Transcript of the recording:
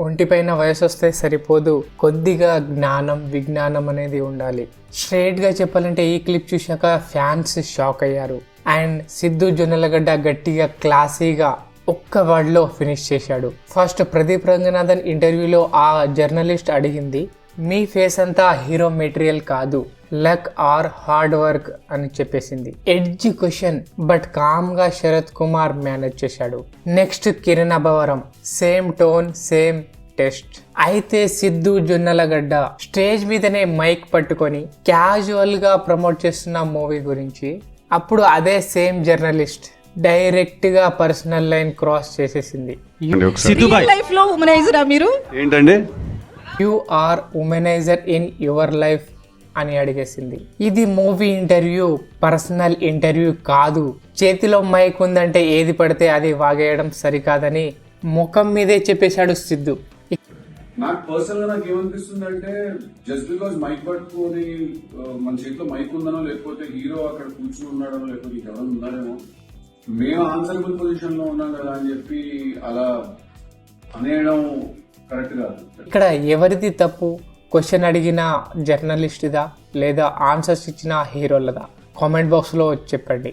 ఒంటిపైన వయసు వస్తే సరిపోదు, కొద్దిగా జ్ఞానం విజ్ఞానం అనేది ఉండాలి. స్ట్రైట్ గా చెప్పాలంటే ఈ క్లిప్ చూశాక ఫ్యాన్స్ షాక్ అయ్యారు. అండ్ సిద్ధు జొన్నలగడ్డ గట్టిగా క్లాసీగా ఒక్క వర్డ్ లో ఫినిష్ చేశాడు. ఫస్ట్ ప్రదీప్ రంగనాథన్ ఇంటర్వ్యూలో ఆ జర్నలిస్ట్ అడిగింది, మీ ఫేస్ అంతా హీరో మెటీరియల్ కాదు, లక్ ఆర్ హార్డ్ వర్క్ అని చెప్పేసింది. ఎడ్జ్ క్వశ్చన్, బట్ కామ్ గా శరత్ కుమార్ మేనేజ్ చేశాడు. Next Kiran Abhavaram, same tone same test. అయితే సిద్ధు జొన్నలగడ్డ స్టేజ్ మీదనే మైక్ పట్టుకొని క్యాజువల్ గా ప్రమోట్ చేస్తున్న మూవీ గురించి. అప్పుడు అదే సేమ్ జర్నలిస్ట్ డైరెక్ట్ గా పర్సనల్ లైన్ క్రాస్ చేసేసింది. లైఫ్ లో ఉమెనైజరా మీరు? ఏంటండి? You are womanizer in your life అని అడిగేసింది. ఇది మూవీ ఇంటర్వ్యూ, పర్సనల్ ఇంటర్వ్యూ కాదు. చేతిలో మైక్ ఉందంటే ఏది పడితే అది వాగేయడం సరికాదని ముఖం మీదే చెప్పేశాడు సిద్ధు. నాకు పర్సనల్ గా నాకు ఏమనిపిస్తుంది అంటే, జస్ట్ బికాస్ మైక్ పట్టుకొని మన చేతిలో మైక్ ఉందనో, లేకపోతే హీరో అక్కడ కూర్చుని ఉన్నాడనో, లేకపోతే ఎవరైనా ఉన్నాడేమో, మేము ఆన్సరబుల్ పొజిషన్ లో ఉన్నాం కదా అని చెప్పి అలా అనేయడం కరెక్ట్ కాదు. ఇక్కడ ఎవరిది తప్పు? క్వశ్చన్ అడిగిన జర్నలిస్ట్దా లేదా ఆన్సర్స్ ఇచ్చిన హీరోలదా? కామెంట్ బాక్స్లో చెప్పండి.